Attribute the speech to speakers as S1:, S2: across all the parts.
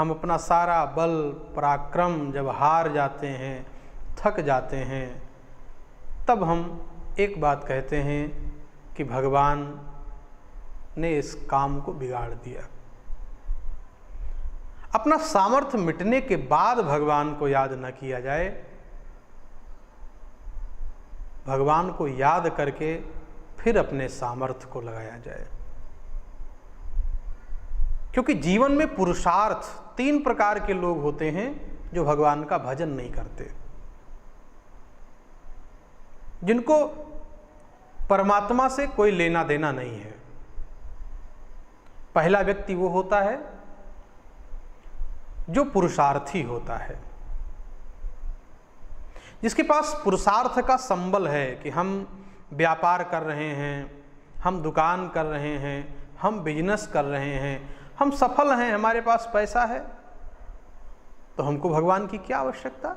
S1: हम अपना सारा बल पराक्रम जब हार जाते हैं, थक जाते हैं, तब हम एक बात कहते हैं कि भगवान ने इस काम को बिगाड़ दिया। अपना सामर्थ्य मिटने के बाद भगवान को याद न किया जाए, भगवान को याद करके फिर अपने सामर्थ्य को लगाया जाए। क्योंकि जीवन में पुरुषार्थ, 3 प्रकार के लोग होते हैं जो भगवान का भजन नहीं करते, जिनको परमात्मा से कोई लेना देना नहीं है। पहला व्यक्ति वो होता है जो पुरुषार्थी होता है, जिसके पास पुरुषार्थ का संबल है कि हम व्यापार कर रहे हैं, हम दुकान कर रहे हैं, हम बिजनेस कर रहे हैं, हम सफल हैं, हमारे पास पैसा है, तो हमको भगवान की क्या आवश्यकता।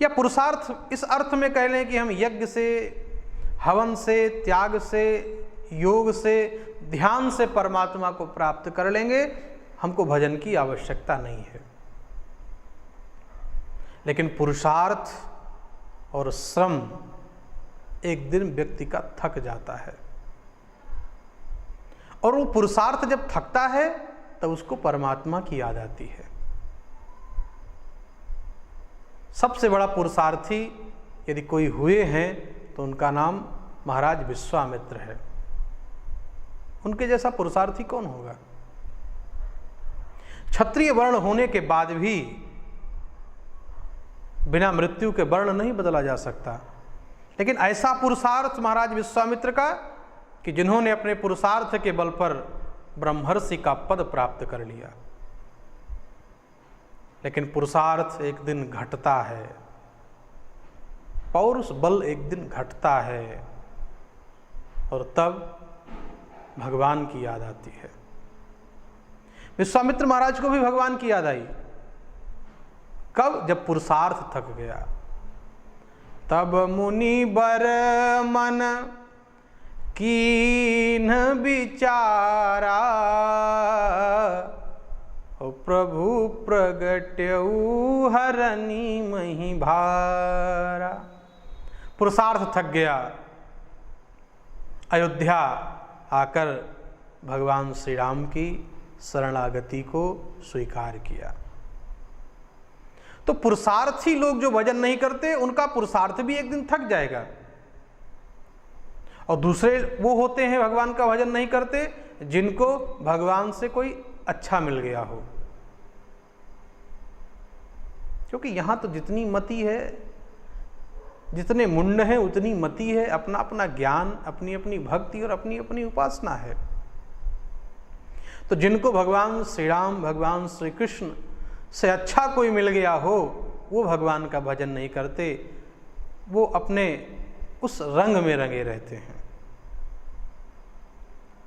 S1: या पुरुषार्थ इस अर्थ में कह लें कि हम यज्ञ से, हवन से, त्याग से, योग से, ध्यान से परमात्मा को प्राप्त कर लेंगे, हमको भजन की आवश्यकता नहीं है। लेकिन पुरुषार्थ और श्रम एक दिन व्यक्ति का थक जाता है, और वो पुरुषार्थ जब थकता है तब उसको परमात्मा की याद आती है। सबसे बड़ा पुरुषार्थी यदि कोई हुए हैं तो उनका नाम महाराज विश्वामित्र है। उनके जैसा पुरुषार्थी कौन होगा। क्षत्रिय वर्ण होने के बाद भी बिना मृत्यु के वर्ण नहीं बदला जा सकता, लेकिन ऐसा पुरुषार्थ महाराज विश्वामित्र का कि जिन्होंने अपने पुरुषार्थ के बल पर ब्रह्मर्षि का पद प्राप्त कर लिया। लेकिन पुरुषार्थ एक दिन घटता है, पौरुष बल एक दिन घटता है, और तब भगवान की याद आती है। विश्वामित्र महाराज को भी भगवान की याद आई। कब? जब पुरुषार्थ थक गया। तब मुनि बर मन कीन विचारा, ओ प्रभु प्रगट्यऊ हरनी मही भारा। पुरुषार्थ थक गया, अयोध्या आकर भगवान श्री राम की शरणागति को स्वीकार किया। तो पुरुषार्थी लोग जो भजन नहीं करते, उनका पुरुषार्थ भी एक दिन थक जाएगा। और दूसरे वो होते हैं भगवान का भजन नहीं करते, जिनको भगवान से कोई अच्छा मिल गया हो। क्योंकि यहां तो जितनी मति है, जितने मुंड हैं उतनी मति है, अपना अपना ज्ञान, अपनी अपनी भक्ति और अपनी अपनी उपासना है। तो जिनको भगवान श्री राम, भगवान श्री कृष्ण से अच्छा कोई मिल गया हो, वो भगवान का भजन नहीं करते, वो अपने उस रंग में रंगे रहते हैं।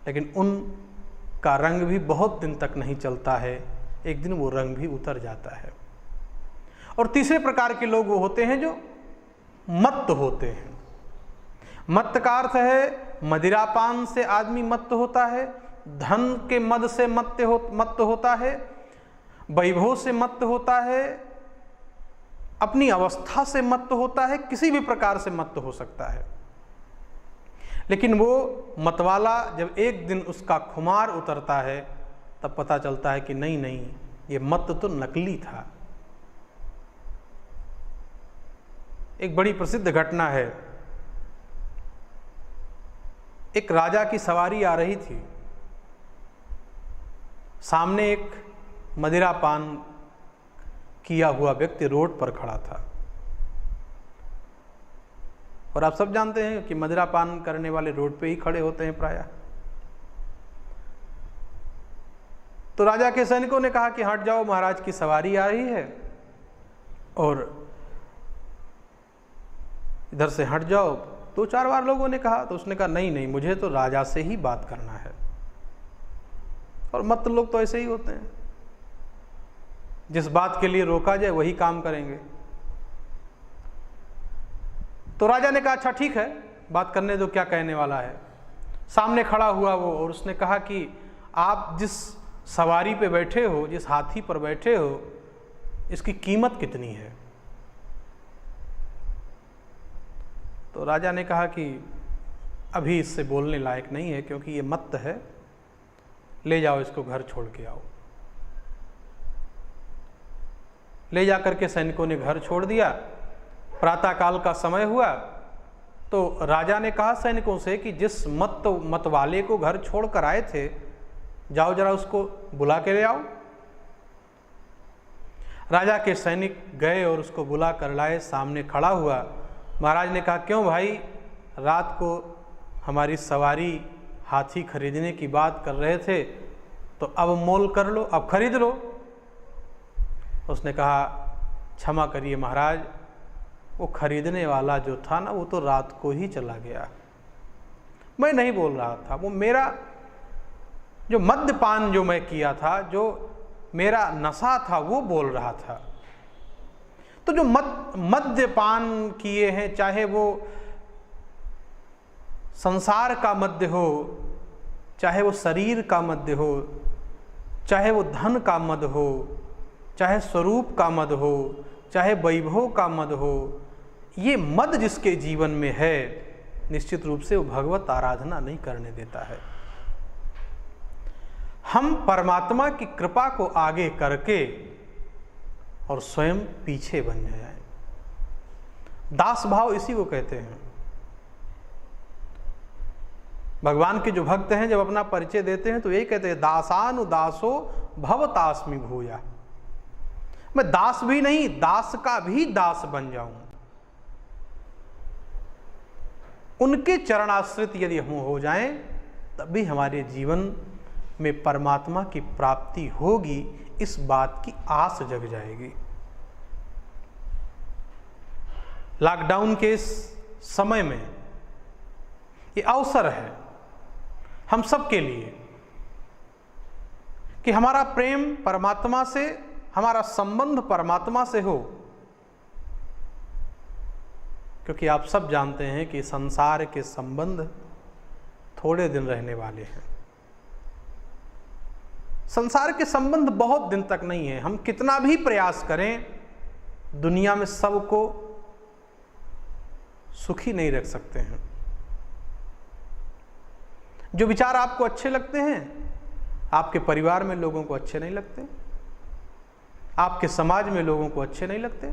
S1: लेकिन उनका रंग भी बहुत दिन तक नहीं चलता है, एक दिन वो रंग भी उतर जाता है। और तीसरे प्रकार के लोग वो होते हैं जो मत्त होते हैं। मत्त का अर्थ है मदिरापान से आदमी मत्त होता है, धन के मद से मत्त होता है, वैभव से मत्त होता है, अपनी अवस्था से मत्त होता है, किसी भी प्रकार से मत्त हो सकता है। लेकिन वो मतवाला जब एक दिन उसका खुमार उतरता है, तब पता चलता है कि नहीं नहीं, ये मत्त तो नकली था। एक बड़ी प्रसिद्ध घटना है। एक राजा की सवारी आ रही थी, सामने एक मदिरापान किया हुआ व्यक्ति रोड पर खड़ा था। और आप सब जानते हैं कि मदिरापान करने वाले रोड पे ही खड़े होते हैं प्रायः। तो राजा के सैनिकों ने कहा कि हट जाओ, महाराज की सवारी आ रही है और इधर से हट जाओ। 2-4 बार लोगों ने कहा, तो उसने कहा नहीं नहीं, मुझे तो राजा से ही बात करना है। और मत लोग तो ऐसे ही होते हैं, जिस बात के लिए रोका जाए वही काम करेंगे। तो राजा ने कहा अच्छा ठीक है, बात करने दो, क्या कहने वाला है। सामने खड़ा हुआ वो, और उसने कहा कि आप जिस सवारी पे बैठे हो, जिस हाथी पर बैठे हो, इसकी कीमत कितनी है? तो राजा ने कहा कि अभी इससे बोलने लायक नहीं है, क्योंकि ये मत्त है, ले जाओ इसको, घर छोड़ के आओ। ले जाकर के सैनिकों ने घर छोड़ दिया। प्रातःकाल का समय हुआ तो राजा ने कहा सैनिकों से कि जिस मत वाले को घर छोड़ कर आए थे, जाओ जरा उसको बुला के ले आओ। राजा के सैनिक गए और उसको बुला कर लाए, सामने खड़ा हुआ। महाराज ने कहा, क्यों भाई, रात को हमारी सवारी हाथी खरीदने की बात कर रहे थे, तो अब मोल कर लो, अब खरीद लो। उसने कहा, क्षमा करिए महाराज, वो खरीदने वाला जो था ना, वो तो रात को ही चला गया, मैं नहीं बोल रहा था। वो मेरा जो मद्यपान जो मैं किया था, जो मेरा नशा था, वो बोल रहा था। तो जो मद्यपान किए हैं, चाहे वो संसार का मद्य हो, चाहे वो शरीर का मद्य हो, चाहे वो धन का मद हो, चाहे स्वरूप का मद हो, चाहे वैभव का मद हो, ये मद जिसके जीवन में है, निश्चित रूप से वो भगवत आराधना नहीं करने देता है। हम परमात्मा की कृपा को आगे करके और स्वयं पीछे बन जाएं। दास भाव इसी को कहते हैं। भगवान के जो भक्त हैं, जब अपना परिचय देते हैं तो यही कहते हैं, दासानुदासो भवतास्मि भूया। मैं दास भी नहीं, दास का भी दास बन जाऊं। उनके चरणाश्रित यदि हम हो जाएं, तभी हमारे जीवन में परमात्मा की प्राप्ति होगी, इस बात की आस जग जाएगी। लॉकडाउन के इस समय में ये अवसर है हम सब के लिए कि हमारा प्रेम परमात्मा से, हमारा संबंध परमात्मा से हो, क्योंकि आप सब जानते हैं कि संसार के संबंध थोड़े दिन रहने वाले हैं। संसार के संबंध बहुत दिन तक नहीं है। हम कितना भी प्रयास करें, दुनिया में सबको सुखी नहीं रख सकते हैं। जो विचार आपको अच्छे लगते हैं, आपके परिवार में लोगों को अच्छे नहीं लगते, आपके समाज में लोगों को अच्छे नहीं लगते,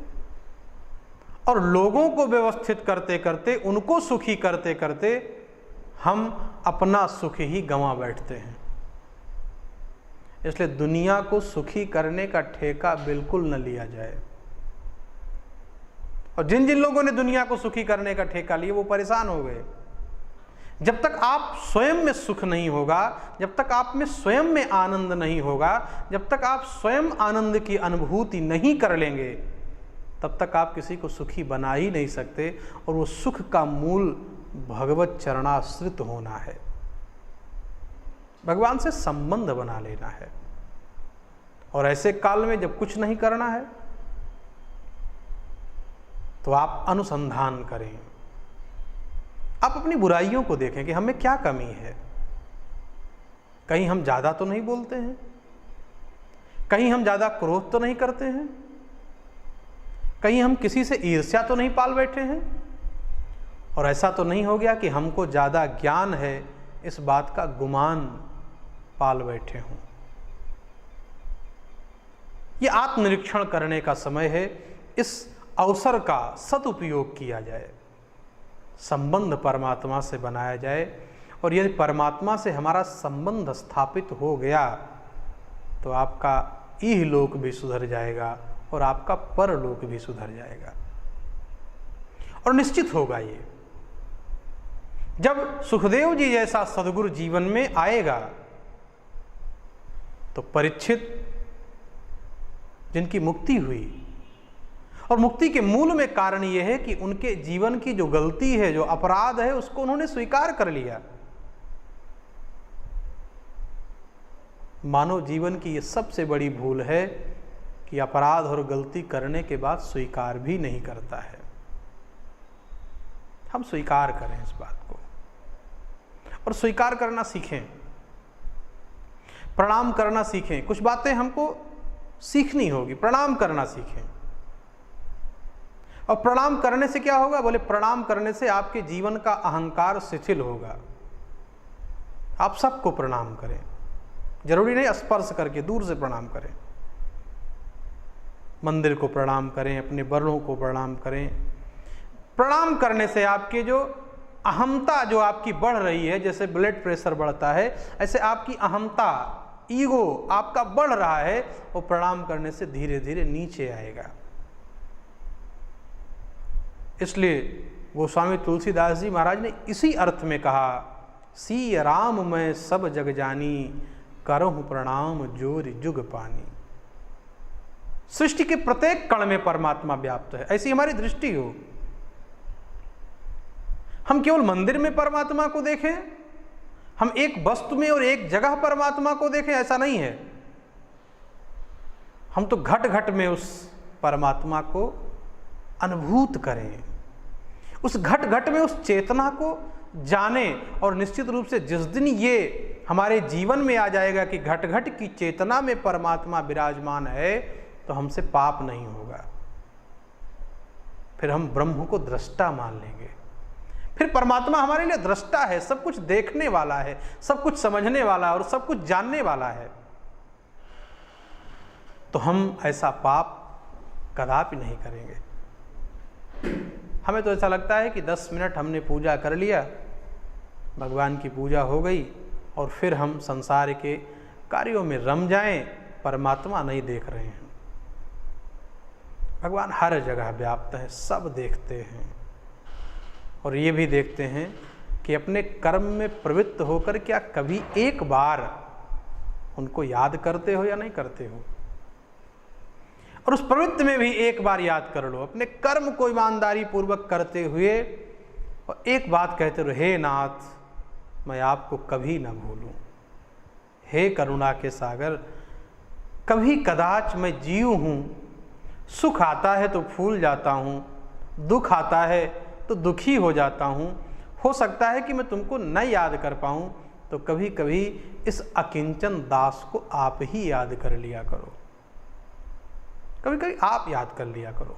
S1: और लोगों को व्यवस्थित करते करते, उनको सुखी करते करते हम अपना सुख ही गंवा बैठते हैं। इसलिए दुनिया को सुखी करने का ठेका बिल्कुल न लिया जाए। और जिन जिन लोगों ने दुनिया को सुखी करने का ठेका लिया, वो परेशान हो गए। जब तक आप स्वयं में सुख नहीं होगा, जब तक आप में स्वयं में आनंद नहीं होगा, जब तक आप स्वयं आनंद की अनुभूति नहीं कर लेंगे, तब तक आप किसी को सुखी बना ही नहीं सकते। और वो सुख का मूल भगवत चरणाश्रित होना है, भगवान से संबंध बना लेना है। और ऐसे काल में जब कुछ नहीं करना है, तो आप अनुसंधान करें। आप अपनी बुराइयों को देखें कि हमें क्या कमी है। कहीं हम ज़्यादा तो नहीं बोलते हैं, कहीं हम ज़्यादा क्रोध तो नहीं करते हैं, कहीं हम किसी से ईर्ष्या तो नहीं पाल बैठे हैं, और ऐसा तो नहीं हो गया कि हमको ज़्यादा ज्ञान है इस बात का गुमान पाल बैठे हों। ये आत्मनिरीक्षण करने का समय है। इस अवसर का सदुपयोग किया जाए, संबंध परमात्मा से बनाया जाए। और यदि परमात्मा से हमारा संबंध स्थापित हो गया, तो आपका इहलोक भी सुधर जाएगा और आपका परलोक भी सुधर जाएगा। और निश्चित होगा ये, जब सुखदेव जी जैसा सद्गुरु जीवन में आएगा, तो परीक्षित जिनकी मुक्ति हुई, और मुक्ति के मूल में कारण यह है कि उनके जीवन की जो गलती है, जो अपराध है, उसको उन्होंने स्वीकार कर लिया। मानव जीवन की यह सबसे बड़ी भूल है कि अपराध और गलती करने के बाद स्वीकार भी नहीं करता है। हम स्वीकार करें इस बात को और स्वीकार करना सीखें। प्रणाम करना सीखें। कुछ बातें हमको सीखनी होगी, प्रणाम करना सीखें। और प्रणाम करने से क्या होगा? बोले प्रणाम करने से आपके जीवन का अहंकार शिथिल होगा। आप सबको प्रणाम करें, जरूरी नहीं स्पर्श करके, दूर से प्रणाम करें। मंदिर को प्रणाम करें, अपने बड़ों को प्रणाम करें। प्रणाम करने से आपके जो अहमता जो आपकी बढ़ रही है, जैसे ब्लड प्रेशर बढ़ता है, ऐसे आपकी अहमता, ईगो आपका बढ़ रहा है, वो प्रणाम करने से धीरे धीरे नीचे आएगा। इसलिए वो स्वामी तुलसीदास जी महाराज ने इसी अर्थ में कहा, सी राम मैं सब जग जानी, करहूं प्रणाम जोर जुग पानी। सृष्टि के प्रत्येक कण में परमात्मा व्याप्त है, ऐसी हमारी दृष्टि हो। हम केवल मंदिर में परमात्मा को देखें, हम एक वस्तु में और एक जगह परमात्मा को देखें, ऐसा नहीं है। हम तो घट घट में उस परमात्मा को अनुभूत करें, उस घट घट में उस चेतना को जाने। और निश्चित रूप से जिस दिन ये हमारे जीवन में आ जाएगा कि घट घट की चेतना में परमात्मा विराजमान है, तो हमसे पाप नहीं होगा। फिर हम ब्रह्म को दृष्टा मान लेंगे। फिर परमात्मा हमारे लिए दृष्टा है, सब कुछ देखने वाला है, सब कुछ समझने वाला है और सब कुछ जानने वाला है। तो हम ऐसा पाप कदापि नहीं करेंगे। हमें तो ऐसा लगता है कि 10 मिनट हमने पूजा कर लिया, भगवान की पूजा हो गई, और फिर हम संसार के कार्यों में रम जाएं, परमात्मा नहीं देख रहे हैं। भगवान हर जगह व्याप्त है, सब देखते हैं। और ये भी देखते हैं कि अपने कर्म में प्रवृत्त होकर क्या कभी एक बार उनको याद करते हो या नहीं करते हो। और उस प्रवृत्ति में भी एक बार याद कर लो, अपने कर्म को ईमानदारी पूर्वक करते हुए, और एक बात कहते रहो, हे नाथ मैं आपको कभी न भूलूं, हे करुणा के सागर कभी कदाच मैं जीव हूं, सुख आता है तो फूल जाता हूं, दुख आता है तो दुखी हो जाता हूं, हो सकता है कि मैं तुमको न याद कर पाऊं, तो कभी कभी इस अकिंचन दास को आप ही याद कर लिया करो, कभी कभी आप याद कर लिया करो।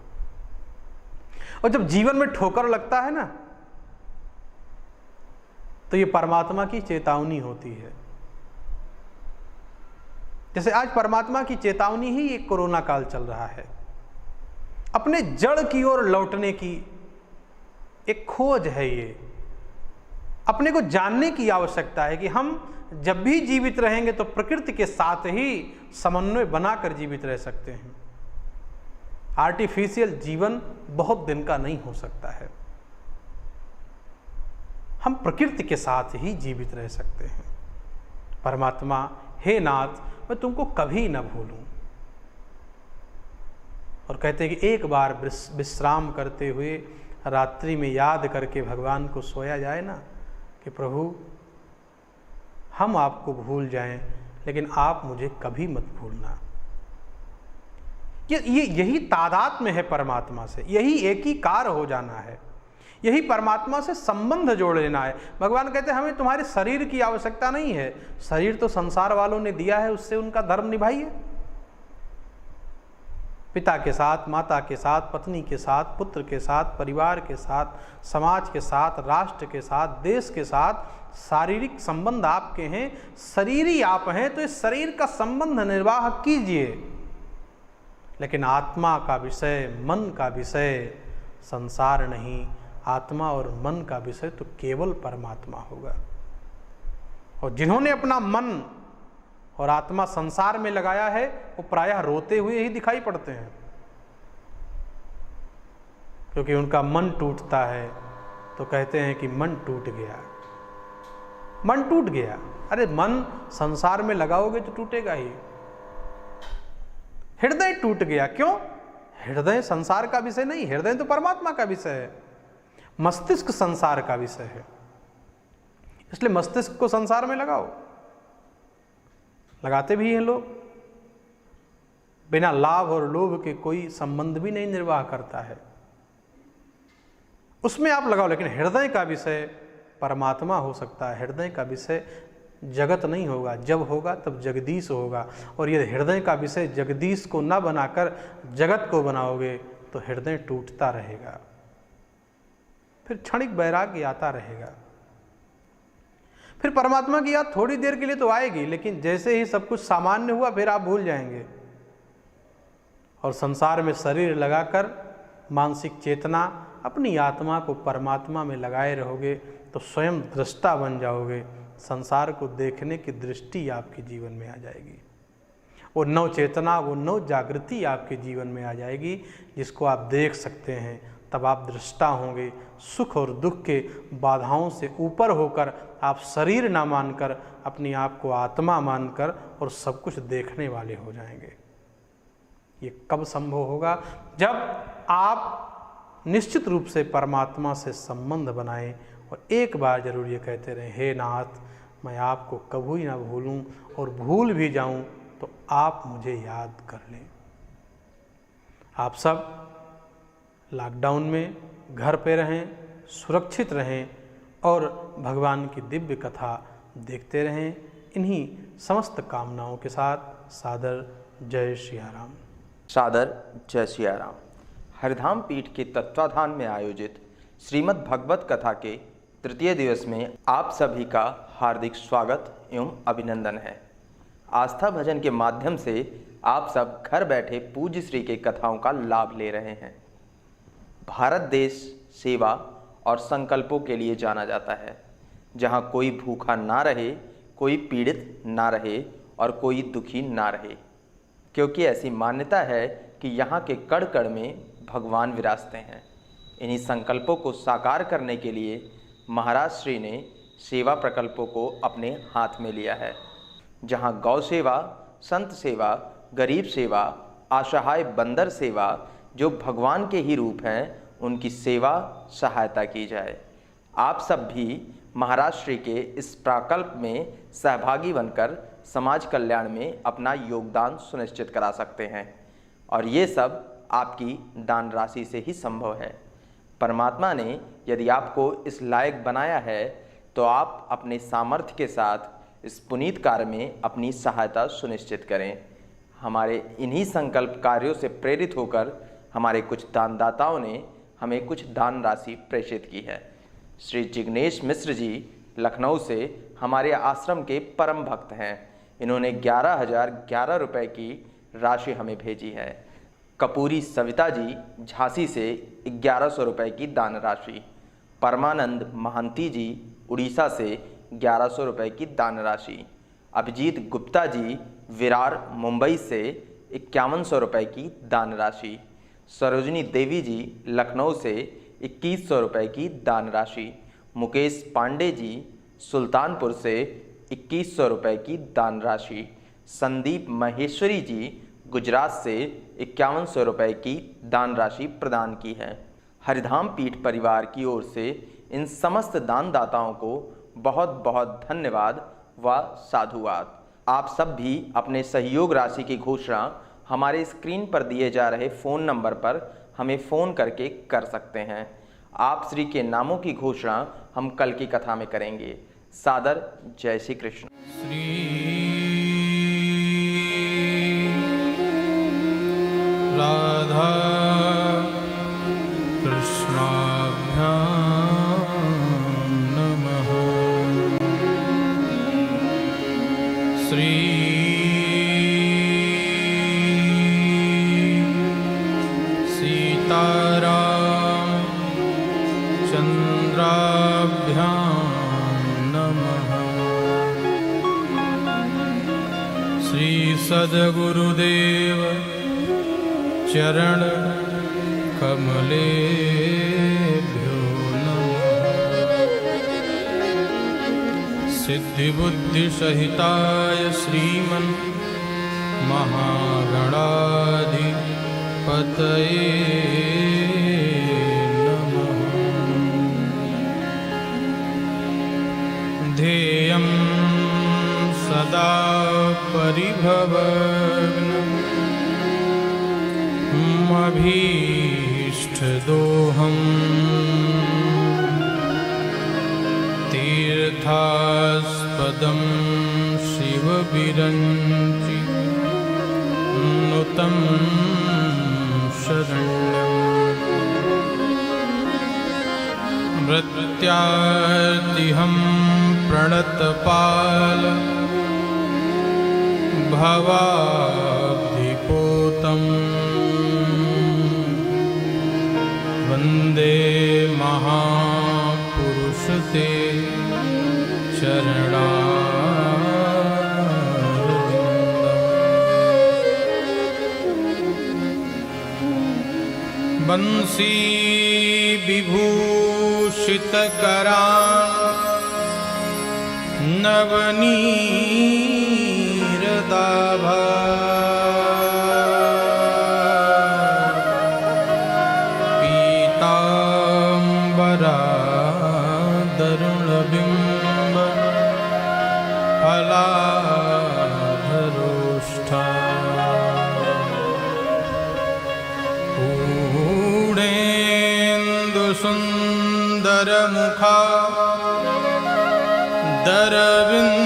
S1: और जब जीवन में ठोकर लगता है ना, तो ये परमात्मा की चेतावनी होती है। जैसे आज परमात्मा की चेतावनी ही ये कोरोना काल चल रहा है, अपने जड़ की ओर लौटने की एक खोज है। ये अपने को जानने की आवश्यकता है कि हम जब भी जीवित रहेंगे तो प्रकृति के साथ ही समन्वय बनाकर जीवित रह सकते हैं। आर्टिफिशियल जीवन बहुत दिन का नहीं हो सकता है, हम प्रकृति के साथ ही जीवित रह सकते हैं। परमात्मा, हे नाथ मैं तुमको कभी न भूलूं। और कहते हैं कि एक बार विश्राम करते हुए रात्रि में याद करके भगवान को सोया जाए ना, कि प्रभु हम आपको भूल जाएं, लेकिन आप मुझे कभी मत भूलना। यही तादात्म्य है परमात्मा से, यही एकीकार हो जाना है, यही परमात्मा से संबंध जोड़ लेना है। भगवान कहते हैं हमें तुम्हारे शरीर की आवश्यकता नहीं है, शरीर तो संसार वालों ने दिया है, उससे उनका धर्म निभाइए। पिता के साथ, माता के साथ, पत्नी के साथ, पुत्र के साथ, परिवार के साथ, समाज के साथ, राष्ट्र के साथ, देश के साथ शारीरिक संबंध आपके हैं, शरीर ही आप हैं, तो इस शरीर का संबंध निर्वाह कीजिए। लेकिन आत्मा का विषय, मन का विषय संसार नहीं, आत्मा और मन का विषय तो केवल परमात्मा होगा। और जिन्होंने अपना मन और आत्मा संसार में लगाया है, वो प्रायः रोते हुए ही दिखाई पड़ते हैं, क्योंकि उनका मन टूटता है तो कहते हैं कि मन टूट गया, मन टूट गया। अरे मन संसार में लगाओगे तो टूटेगा ही। हृदय टूट गया, क्यों? हृदय संसार का विषय नहीं, हृदय तो परमात्मा का विषय है, मस्तिष्क संसार का विषय है। इसलिए मस्तिष्क को संसार में लगाओ। लगाते भी हैं लोग, बिना लाभ और लोभ के कोई संबंध भी नहीं निर्वाह करता है, उसमें आप लगाओ। लेकिन हृदय का विषय परमात्मा हो सकता है, हृदय का विषय जगत नहीं होगा, जब होगा तब जगदीश होगा। और ये हृदय का विषय जगदीश को न बनाकर जगत को बनाओगे तो हृदय टूटता रहेगा, फिर क्षणिक वैराग्य आता रहेगा। फिर परमात्मा की याद थोड़ी देर के लिए तो आएगी, लेकिन जैसे ही सब कुछ सामान्य हुआ फिर आप भूल जाएंगे और संसार में शरीर लगाकर मानसिक चेतना अपनी आत्मा को परमात्मा में लगाए रहोगे तो स्वयं दृष्टा बन जाओगे। संसार को देखने की दृष्टि आपके जीवन में आ जाएगी, वो नव चेतना, वो नव जागृति आपके जीवन में आ जाएगी जिसको आप देख सकते हैं। तब आप दृष्टा होंगे। सुख और दुख के बाधाओं से ऊपर होकर आप शरीर ना मानकर अपने आप को आत्मा मानकर और सब कुछ देखने वाले हो जाएंगे। ये कब संभव होगा? जब आप निश्चित रूप से परमात्मा से संबंध बनाएं और एक बार जरूर ये कहते रहें, हे नाथ, मैं आपको कभी ना भूलूं और भूल भी जाऊं तो आप मुझे याद कर लें। आप सब लॉकडाउन में घर पे रहें, सुरक्षित रहें और भगवान की दिव्य कथा देखते रहें। इन्हीं समस्त कामनाओं के साथ सादर जय सियाराम।
S2: सादर जय सियाराम। हरिधाम पीठ के तत्वाधान में आयोजित श्रीमद् भगवत कथा के तृतीय दिवस में आप सभी का हार्दिक स्वागत एवं अभिनंदन है। आस्था भजन के माध्यम से आप सब घर बैठे पूज्य श्री के कथाओं का लाभ ले रहे हैं। भारत देश सेवा और संकल्पों के लिए जाना जाता है, जहाँ कोई भूखा ना रहे, कोई पीड़ित ना रहे और कोई दुखी ना रहे, क्योंकि ऐसी मान्यता है कि यहाँ के कण कण में भगवान विराजते हैं। इन्हीं संकल्पों को साकार करने के लिए महाराज श्री ने सेवा प्रकल्पों को अपने हाथ में लिया है, जहाँ गौ सेवा, संत सेवा, गरीब सेवा, असहाय बंदर सेवा, जो भगवान के ही रूप हैं, उनकी सेवा सहायता की जाए। आप सब भी महाराज श्री के इस प्रकल्प में सहभागी बनकर समाज कल्याण में अपना योगदान सुनिश्चित करा सकते हैं और ये सब आपकी दान राशि से ही संभव है। परमात्मा ने यदि आपको इस लायक बनाया है तो आप अपने सामर्थ्य के साथ इस पुनीत कार्य में अपनी सहायता सुनिश्चित करें। हमारे इन्हीं संकल्प कार्यों से प्रेरित होकर हमारे कुछ दानदाताओं ने हमें कुछ दान राशि प्रेषित की है। श्री जिग्नेश मिश्र जी लखनऊ से हमारे आश्रम के परम भक्त हैं। इन्होंने 11,011 रुपये की राशि हमें भेजी है। कपूरी सविता जी झांसी से 1100 रुपये की दान राशि, परमानंद महंती जी उड़ीसा से 1100 रुपये की दान राशि, अभिजीत गुप्ता जी विरार मुंबई से 5100 रुपये की दान राशि, सरोजनी देवी जी लखनऊ से 2100 रुपये की दान राशि, मुकेश पांडे जी सुल्तानपुर से 2100 रुपये की दान राशि, संदीप महेश्वरी जी गुजरात से 5100 रुपये की दान राशि प्रदान की है। हरिधाम पीठ परिवार की ओर से इन समस्त दानदाताओं को बहुत बहुत धन्यवाद व साधुवाद। आप सब भी अपने सहयोग राशि की घोषणा हमारे स्क्रीन पर दिए जा रहे फ़ोन नंबर पर हमें फ़ोन करके कर सकते हैं। आप श्री के नामों की घोषणा हम कल की कथा में करेंगे। सादर जय श्री कृष्ण।
S1: राधा कृष्णाभ्यां नमः। श्री सीताराम चंद्राभ्यां नमः। श्री सद्गुरुदेव चरण कमलेभ्यो नमः। सिद्धिबुद्धिसहिताय श्रीमन् महागणाधिपतये नमः। ध्येयं सदा परिभवग्नं अभीष्टदोहम् तीर्थास्पदम् विरञ्चि नुतं शरण्यम् मृत्यादिहं प्रणतपाल भवाब्धिपोतम् वन्दे महापुरुष ते चरणारविन्दम् बंसी विभूषितकरान् नवनीरदाभा पीताम्बरादरुणबिम्ब फलाधरोष्ठा सुन्दरमुखा दरविन्दनेत्रा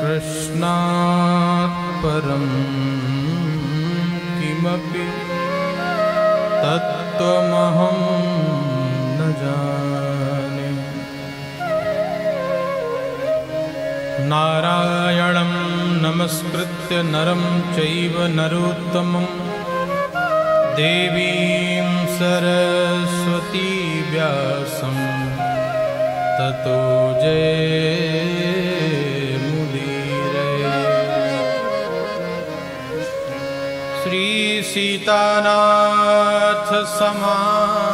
S1: कृष्णात् परं किमपि तत्त्वमहं न जाने। नारायणं नमस्कृत्य नरं चैव नरोत्तमं देवीं सरस्वती व्यासं ततो जयमुदीरये। श्रीसीतानाथ समारम्भां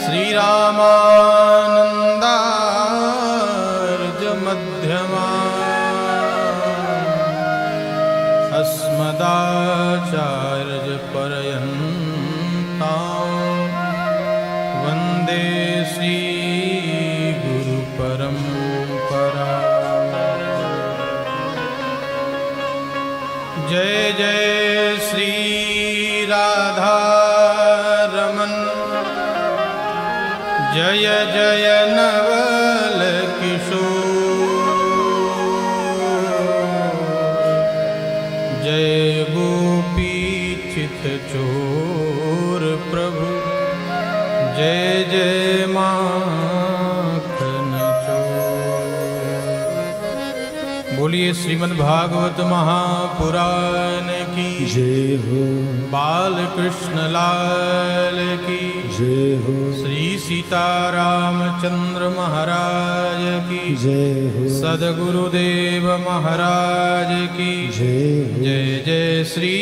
S1: श्रीरामानन्दार्जमध्यमा अस्मदाचार्यपर्यन्तां वन्दे श्रीगुरुपरम्परा। जय जय श्री राधारमण जय जय नवल किशोर जय गोपी चित चोर प्रभु जय जय माखन चोर। बोलिए श्रीमद् भागवत महापुराण की
S3: जय हो।
S1: बाल कृष्ण लाल की
S3: जय हो।
S1: श्री सीतारामचंद्र महाराज की
S3: जय हो।
S1: सद्गुरुदेव महाराज की
S3: जय हो।
S1: जय जय श्री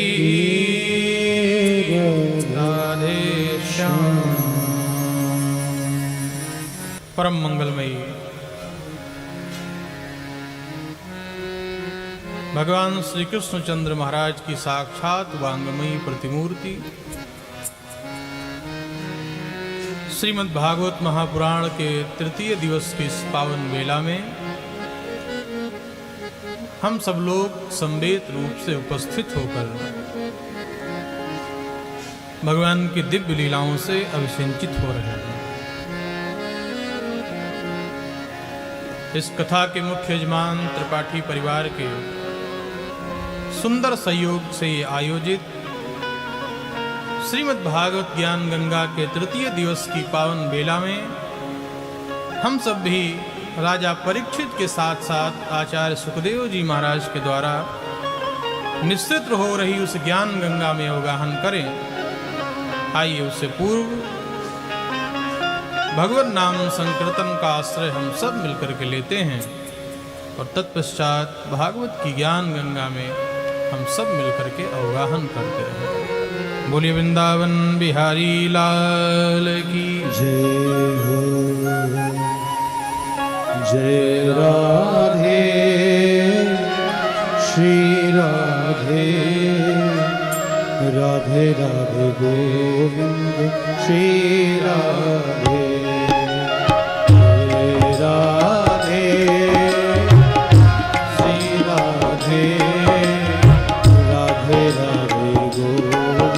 S1: राधे श्याम। परम मंगलमयी भगवान श्री कृष्णचंद्र महाराज की साक्षात वांगमयी प्रतिमूर्ति श्रीमद् भागवत महापुराण के तृतीय दिवस की इस पावन वेला में हम सब लोग समवेत रूप से उपस्थित होकर भगवान की दिव्य लीलाओं से अभिषिंचित हो रहे हैं। इस कथा के मुख्य यजमान त्रिपाठी परिवार के सुंदर सहयोग से आयोजित श्रीमद् भागवत ज्ञान गंगा के तृतीय दिवस की पावन बेला में हम सब भी राजा परीक्षित के साथ साथ आचार्य सुखदेव जी महाराज के द्वारा निश्चित हो रही उस ज्ञान गंगा में अवगाहन करें। आइए उससे पूर्व भगवत नाम संकीर्तन का आश्रय हम सब मिलकर के लेते हैं और तत्पश्चात भागवत की ज्ञान गंगा में हम सब मिलकर के अवगाहन करते हैं। बोलिए वृंदावन बिहारी लाल की
S3: जय हो। जय राधे श्री राधे राधे राधे गोविंद श्री राधे। जय राधे श्री राधे राधे राधे गोविंद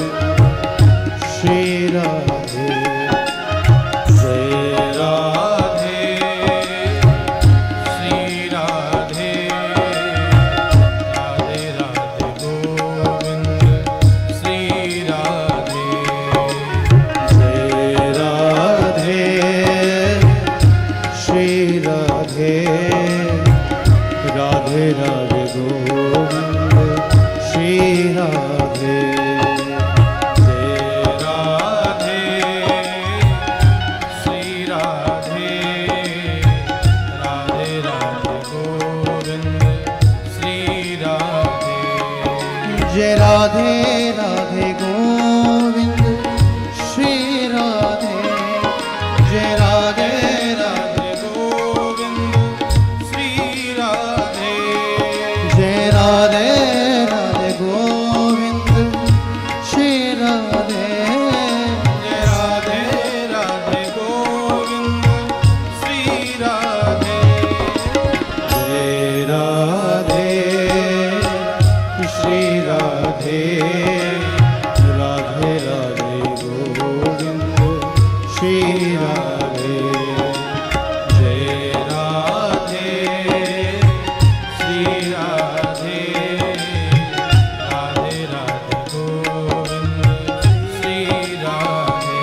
S3: श्री राधे जय राधे श्री राधे राधे राधे गोविंद श्री राधे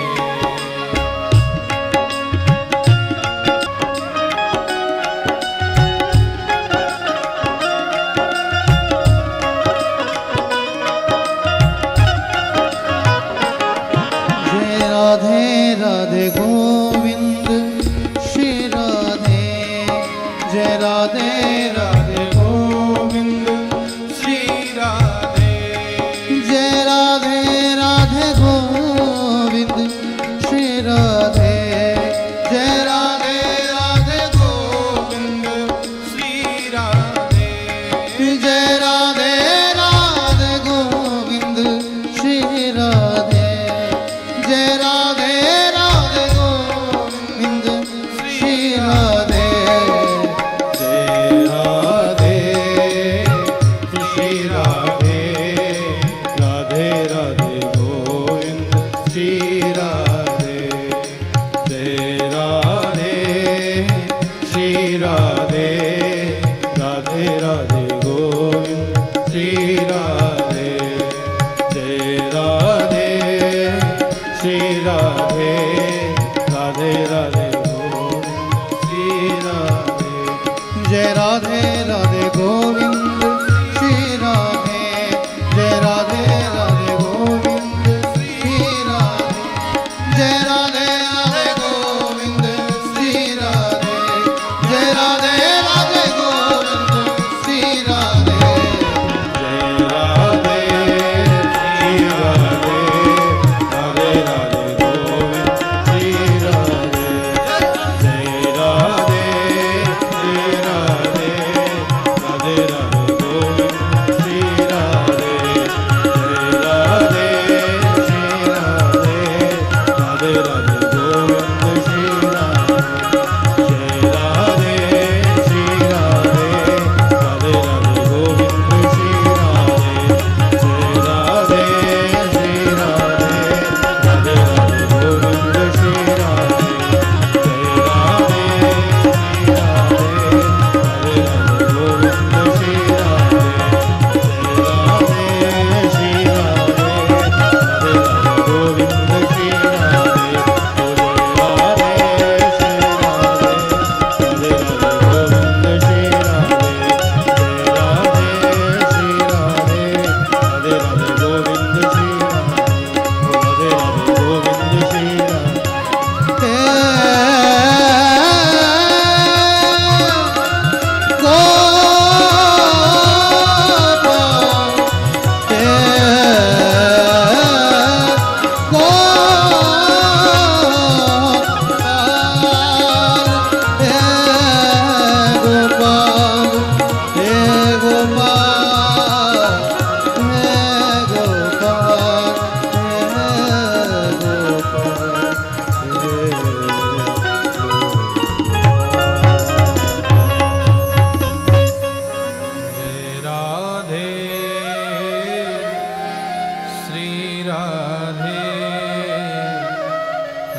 S3: राधे गोविंद श्री राधे जय राधे राधे गोविंद श्री राधे जय राधे राधे गोविंद श्री राधे जय राधे राधे गोविंद श्री राधे जय राधे राधे गोविंद श्री राधे जय राधे राधे गोविंद श्री राधे जय राधे श्री राधे राधे राधे गोविंद श्री राधे जय राधे श्री राधे राधे राधे गोविंद श्री राधे जय राधे श्री राधे राधे राधे गोविंद श्री राधे जय राधे राधे गोविंद श्री राधे जय राधे राधे गोविंद श्री राधे जय राधे राधे गोविंद श्री राधे जय राधे राधे गोविंद श्री राधे जय राधे श्री राधे राधे राधे गोविंद श्री राधे जय राधे श्री राधे राधे राधे गोविंद श्री राधे जय राधे श्री राधे राधे राधे गोविंद श्री राधे जय राधे श्री राधे राधे राधे गोविंद श्री राधे जय राधे श्री राधे राधे राधे गोविंद श्री राधे जय राधे श्री राधे राधे राधे गोविंद श्री राधे जय राधे श्री राधे राधे राधे गोविंद श्री राधे जय राधे श्री राधे राधे राधे गोविंद श्री राधे जय राधे श्री राधे राधे राधे गोविंद श्री राधे राधे राधे गोविंद श्री जय राधे श्री राधे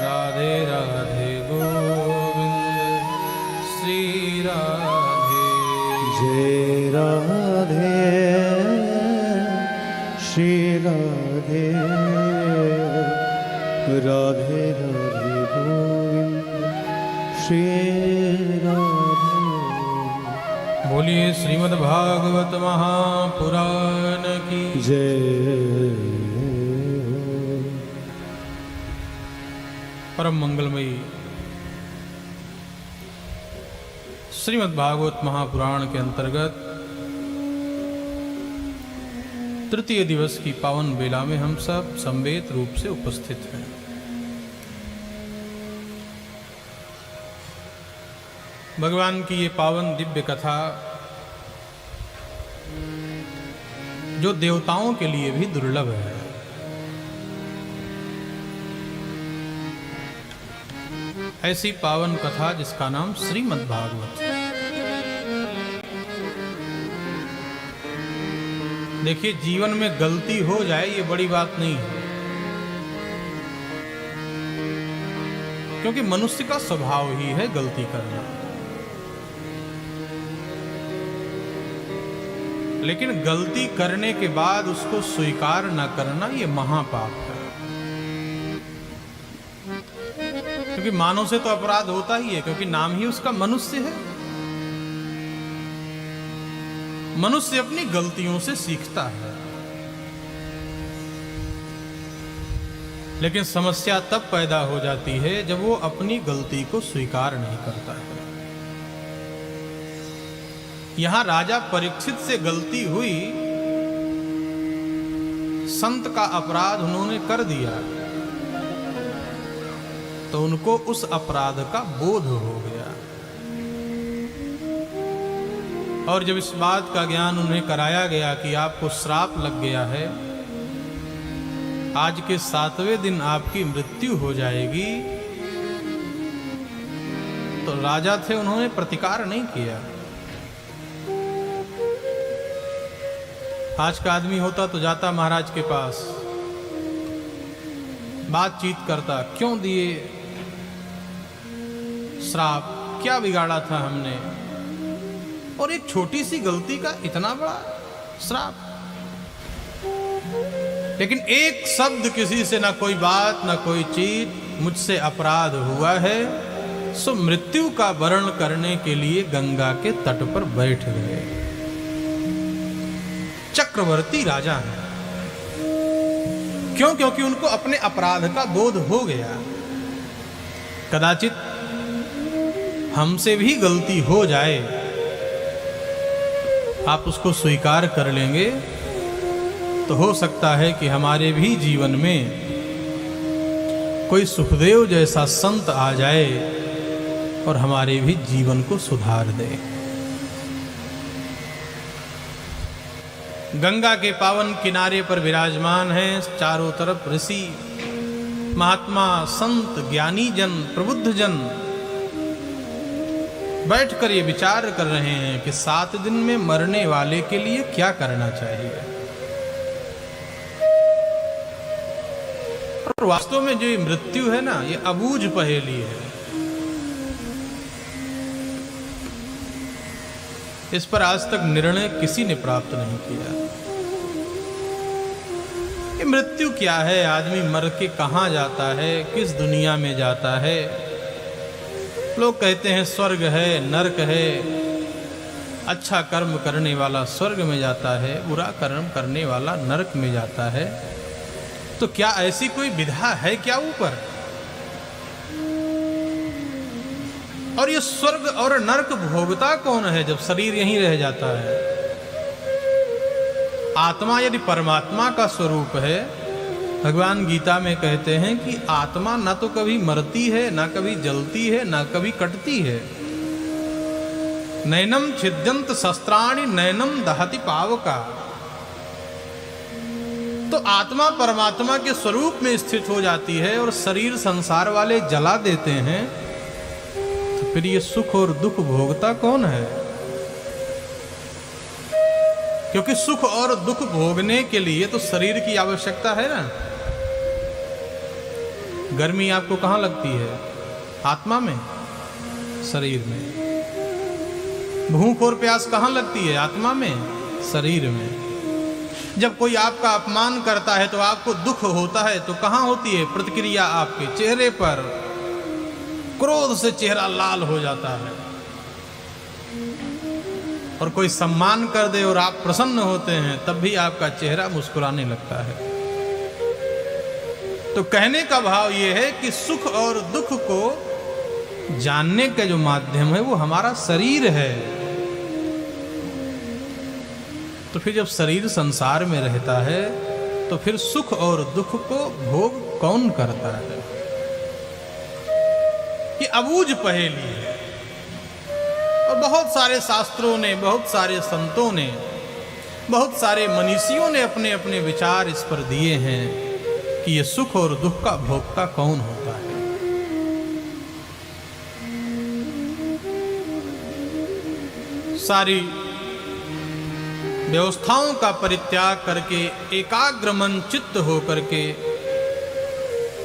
S3: राधे राधे गोविंद श्री राधे जय राधे श्री राधे राधे राधे गोविंद श्री राधे
S1: बोलिए श्रीमद् भागवत महापुराण की
S3: जय
S1: परम मंगलमयी श्रीमद् भागवत महापुराण के अंतर्गत तृतीय दिवस की पावन बेला में हम सब संवेद रूप से उपस्थित हैं। भगवान की ये पावन दिव्य कथा जो देवताओं के लिए भी दुर्लभ है। ऐसी पावन कथा जिसका नाम श्रीमद् भागवत है। देखिए, जीवन में गलती हो जाए ये बड़ी बात नहीं है। क्योंकि मनुष्य का स्वभाव ही है गलती करना। लेकिन गलती करने के बाद उसको स्वीकार न करना ये महापाप है। क्योंकि मानव से तो अपराध होता ही है, क्योंकि नाम ही उसका मनुष्य है। मनुष्य अपनी गलतियों से सीखता है। लेकिन समस्या तब पैदा हो जाती है जब वो अपनी गलती को स्वीकार नहीं करता है। यहां राजा परीक्षित से गलती हुई, संत का अपराध उन्होंने कर दिया, तो उनको उस अपराध का बोध हो गया। और जब इस बात का ज्ञान उन्हें कराया गया कि आपको श्राप लग गया है, आज के 7वें दिन आपकी मृत्यु हो जाएगी, तो राजा थे, उन्होंने प्रतिकार नहीं किया। आज का आदमी होता तो जाता महाराज के पास, बातचीत करता, क्यों दिए श्राप, क्या बिगाड़ा था हमने, और एक छोटी सी गलती का इतना बड़ा श्राप। लेकिन एक शब्द, किसी से ना कोई बात ना कोई चीज, मुझसे अपराध हुआ है, सो मृत्यु का वर्ण करने के लिए गंगा के तट पर बैठ गए। चक्रवर्ती राजा हैं। क्यों? क्योंकि उनको अपने अपराध का बोध हो गया। कदाचित हमसे भी गलती हो जाए, आप उसको स्वीकार कर लेंगे तो हो सकता है कि हमारे भी जीवन में कोई सुखदेव जैसा संत आ जाए और हमारे भी जीवन को सुधार दे। गंगा के पावन किनारे पर विराजमान हैं, चारों तरफ ऋषि, महात्मा, संत, ज्ञानी जन, प्रबुद्ध जन बैठकर ये विचार कर रहे हैं कि 7 दिन में मरने वाले के लिए क्या करना चाहिए। और वास्तव में जो ये मृत्यु है ना, ये अबूझ पहेली है। इस पर आज तक निर्णय किसी ने प्राप्त नहीं किया। ये मृत्यु क्या है, आदमी मर के कहां जाता है, किस दुनिया में जाता है। लोग कहते हैं स्वर्ग है, नरक है, अच्छा कर्म करने वाला स्वर्ग में जाता है, बुरा कर्म करने वाला नरक में जाता है। तो क्या ऐसी कोई विधा है क्या ऊपर? और ये स्वर्ग और नरक भोगता कौन है जब शरीर यहीं रह जाता है? आत्मा यदि परमात्मा का स्वरूप है, भगवान गीता में कहते हैं कि आत्मा ना तो कभी मरती है, ना कभी जलती है, ना कभी कटती है। नैनम छिद्यंत शस्त्राणि नैनम दहति पावका। तो आत्मा परमात्मा के स्वरूप में स्थित हो जाती है और शरीर संसार वाले जला देते हैं, तो फिर ये सुख और दुख भोगता कौन है? क्योंकि सुख और दुख भोगने के लिए तो शरीर की आवश्यकता है ना। गर्मी आपको कहां लगती है? आत्मा में, शरीर में। भूख और प्यास कहां लगती है? आत्मा में, शरीर में। जब कोई आपका अपमान करता है तो आपको दुख होता है, तो कहां होती है प्रतिक्रिया? आपके चेहरे पर। क्रोध से चेहरा लाल हो जाता है। और कोई सम्मान कर दे और आप प्रसन्न होते हैं, तब भी आपका चेहरा मुस्कुराने लगता है। तो कहने का भाव यह है कि सुख और दुख को जानने का जो माध्यम है वो हमारा शरीर है। तो फिर जब शरीर संसार में रहता है तो फिर सुख और दुख को भोग कौन करता है? ये अबूझ पहेली है। और बहुत सारे शास्त्रों ने, बहुत सारे संतों ने, बहुत सारे मनीषियों ने अपने अपने विचार इस पर दिए हैं कि ये सुख और दुख का भोक्ता कौन होता है। सारी व्यवस्थाओं का परित्याग करके एकाग्र मन चित्त होकर के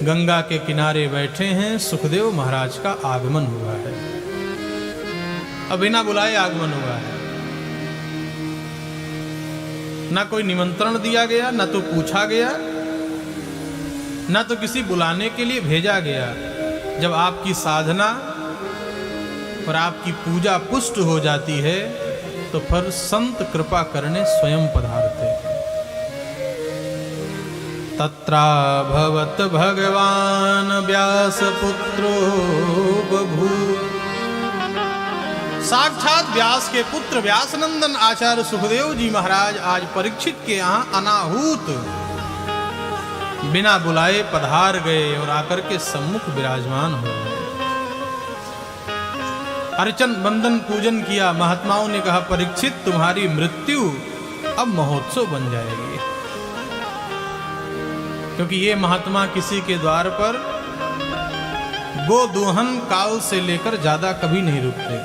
S1: गंगा के किनारे बैठे हैं, सुखदेव महाराज का आगमन हुआ है। अब बिना बुलाए आगमन हुआ है, ना कोई निमंत्रण दिया गया, ना तो पूछा गया, ना तो किसी बुलाने के लिए भेजा गया। जब आपकी साधना और आपकी पूजा पुष्ट हो जाती है तो फिर संत कृपा करने स्वयं पधारते हैं। तत्राभवत भगवान व्यासपुत्रो बभूव। साक्षात व्यास के पुत्र व्यासनंदन आचार्य सुखदेव जी महाराज आज परीक्षित के यहाँ अनाहूत बिना बुलाए पधार गए और आकर के सम्मुख विराजमान हो गए। अर्चन बंदन पूजन किया। महात्माओं ने कहा, परीक्षित तुम्हारी मृत्यु अब महोत्सव बन जाएगी, क्योंकि ये महात्मा किसी के द्वार पर गोदोहन काल से लेकर ज्यादा कभी नहीं रुकते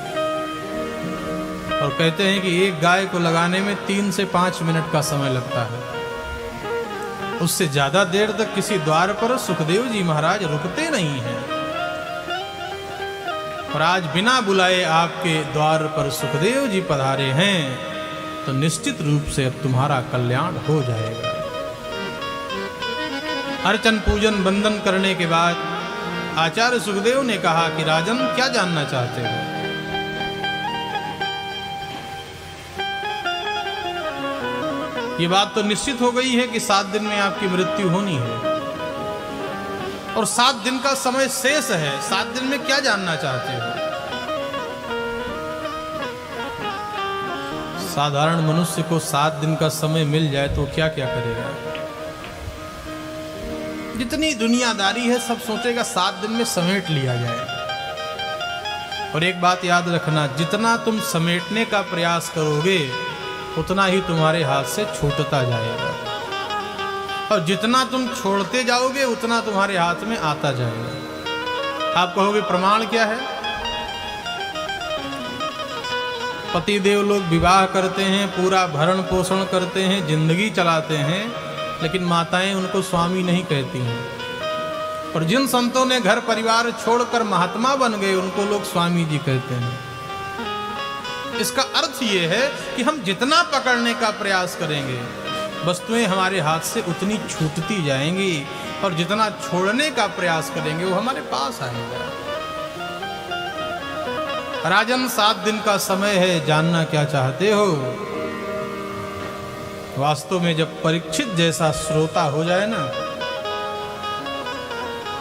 S1: और कहते हैं कि एक गाय को लगाने में 3 से 5 मिनट का समय लगता है। उससे ज्यादा देर तक किसी द्वार पर सुखदेव जी महाराज रुकते नहीं हैं। और आज बिना बुलाए आपके द्वार पर सुखदेव जी पधारे हैं तो निश्चित रूप से अब तुम्हारा कल्याण हो जाएगा। अर्चन पूजन वंदन करने के बाद आचार्य सुखदेव ने कहा कि राजन, क्या जानना चाहते हो? ये बात तो निश्चित हो गई है कि 7 दिन में आपकी मृत्यु होनी है और 7 दिन का समय शेष है। 7 दिन में क्या जानना चाहते हो? साधारण मनुष्य को 7 दिन का समय मिल जाए तो क्या क्या करेगा? जितनी दुनियादारी है सब सोचेगा 7 दिन में समेट लिया जाए। और एक बात याद रखना, जितना तुम समेटने का प्रयास करोगे उतना ही तुम्हारे हाथ से छूटता जाएगा और जितना तुम छोड़ते जाओगे उतना तुम्हारे हाथ में आता जाएगा। आप कहोगे प्रमाण क्या है? पति देव लोग विवाह करते हैं, पूरा भरण पोषण करते हैं, जिंदगी चलाते हैं, लेकिन माताएं उनको स्वामी नहीं कहती हैं। और जिन संतों ने घर परिवार छोड़कर महात्मा बन गए उनको लोग स्वामी जी कहते हैं। इसका अर्थ ये है कि हम जितना पकड़ने का प्रयास करेंगे वस्तुएं हमारे हाथ से उतनी छूटती जाएंगी और जितना छोड़ने का प्रयास करेंगे वो हमारे पास आएगा। राजन, 7 दिन का समय है, जानना क्या चाहते हो? वास्तव में जब परीक्षित जैसा श्रोता हो जाए ना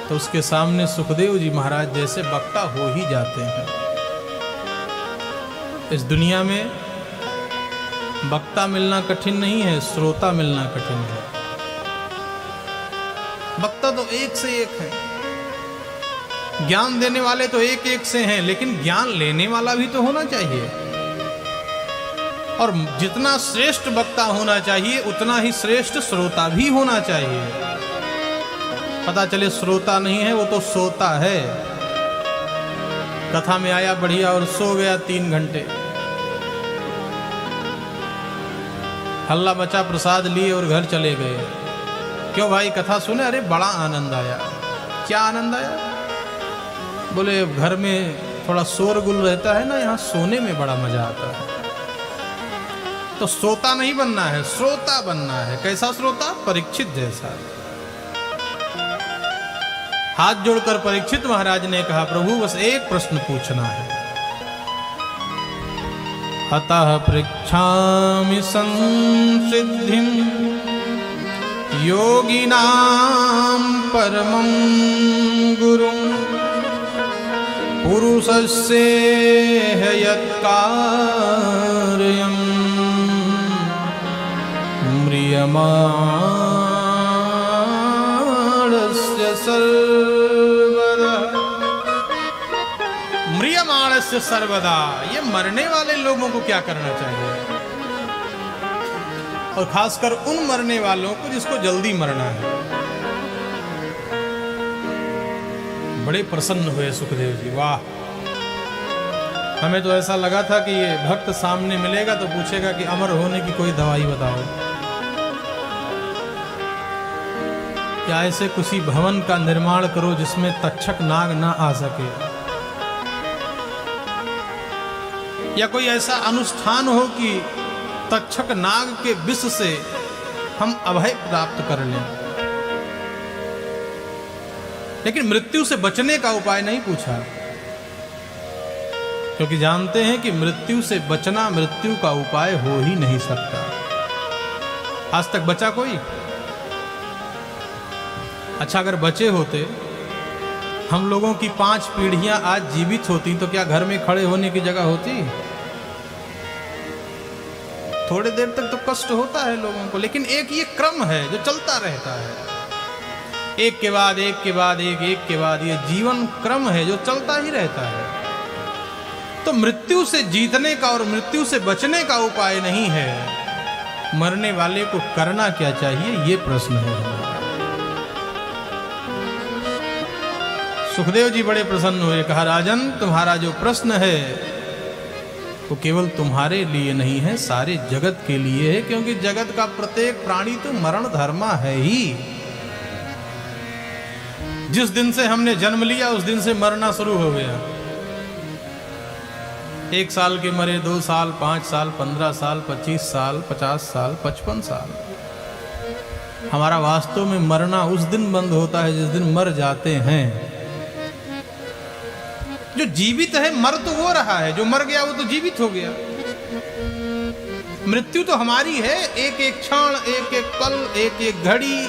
S1: तो उसके सामने सुखदेव जी महाराज जैसे वक्ता हो ही जाते हैं। इस दुनिया में वक्ता मिलना कठिन नहीं है, श्रोता मिलना कठिन है। वक्ता तो एक से एक है, ज्ञान देने वाले तो एक एक से हैं, लेकिन ज्ञान लेने वाला भी तो होना चाहिए। और जितना श्रेष्ठ वक्ता होना चाहिए उतना ही श्रेष्ठ श्रोता भी होना चाहिए। पता चले श्रोता नहीं है, वो तो सोता है। कथा में आया बढ़िया और सो गया 3 घंटे। हल्ला बचा, प्रसाद लिए और घर चले गए। क्यों भाई, कथा सुने? अरे बड़ा आनंद आया। क्या आनंद आया? बोले घर में थोड़ा शोरगुल रहता है ना, यहाँ सोने में बड़ा मजा आता है। तो सोता नहीं बनना है, श्रोता बनना है। कैसा श्रोता? परीक्षित जैसा। हाथ जोड़कर परीक्षित महाराज ने कहा, प्रभु बस एक प्रश्न पूछना है। अतः पृच्छामि संसिद्धिं योगिनां परमं गुरुं पुरुषस्य यत्कार्यं म्रियमाणस्य सर्वदा। म्रियमाणस्य सर्वदा, ये मरने वाले लोगों को क्या करना चाहिए? और खासकर उन मरने वालों को जिसको जल्दी मरना है। बड़े प्रसन्न हुए सुखदेव जी। वाह, हमें तो ऐसा लगा था कि ये भक्त सामने मिलेगा तो पूछेगा कि अमर होने की कोई दवाई बताओ। या ऐसे किसी भवन का निर्माण करो जिसमें तक्षक नाग ना आ सके, या कोई ऐसा अनुष्ठान हो कि तक्षक नाग के विष से हम अभय प्राप्त कर लें। लेकिन मृत्यु से बचने का उपाय नहीं पूछा, क्योंकि जानते हैं कि मृत्यु से बचना मृत्यु का उपाय हो ही नहीं सकता। आज तक बचा कोई? अच्छा, अगर बचे होते, हम लोगों की 5 पीढ़ियां आज जीवित होती तो क्या घर में खड़े होने की जगह होती? थोड़ी देर तक तो कष्ट होता है लोगों को, लेकिन एक ये क्रम है जो चलता रहता है, एक के बाद एक के बाद एक के बाद, ये जीवन क्रम है जो चलता ही रहता है। तो मृत्यु से जीतने का और मृत्यु से बचने का उपाय नहीं है, मरने वाले को करना क्या चाहिए, ये प्रश्न है। सुखदेव जी बड़े प्रसन्न हुए, कहा राजन तुम्हारा जो प्रश्न है वो केवल तुम्हारे लिए नहीं है, सारे जगत के लिए है, क्योंकि जगत का प्रत्येक प्राणी तो मरण धर्मा है ही। जिस दिन से हमने जन्म लिया उस दिन से मरना शुरू हो गया। 1 साल के मरे, 2 साल, 5 साल, 15 साल, 25 साल, 50 साल, 55 साल। हमारा वास्तव में मरना उस दिन बंद होता है जिस दिन मर जाते हैं। जो जीवित है मर तो वो रहा है, जो मर गया वो तो जीवित हो गया। मृत्यु तो हमारी है, एक एक क्षण, एक एक पल, एक एक घड़ी,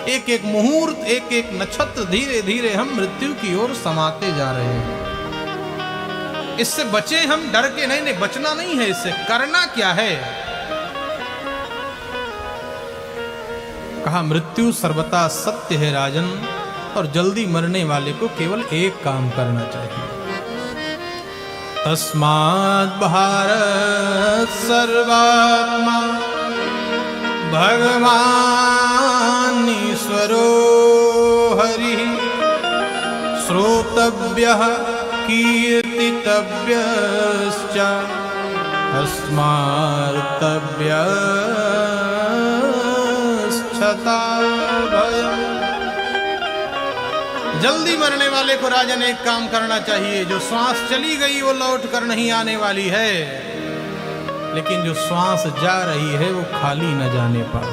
S1: एक एक मुहूर्त, एक एक नक्षत्र, धीरे धीरे हम मृत्यु की ओर समाते जा रहे हैं। इससे बचे हम डर के नहीं, बचना नहीं है, इससे करना क्या है। कहा मृत्यु सर्वथा सत्य है राजन, और जल्दी मरने वाले को केवल एक काम करना चाहिए। तस्माद् भारत सर्वात्मा भगवान ईश्वरो हरि, श्रोतव्यः कीर्तितव्यश्च अस्मार्तव्यश्चता भयम्। जल्दी मरने वाले को राजन एक काम करना चाहिए, जो श्वास चली गई वो लौट कर नहीं आने वाली है, लेकिन जो श्वास जा रही है वो खाली न जाने पाए।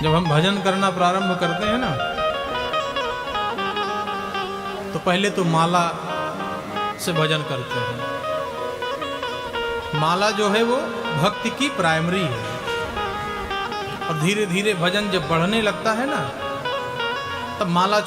S1: जब हम भजन करना प्रारंभ करते हैं ना, तो पहले तो माला से भजन करते हैं। माला जो है वो भक्ति की प्राइमरी है, और धीरे धीरे भजन जब बढ़ने लगता है ना, तब माला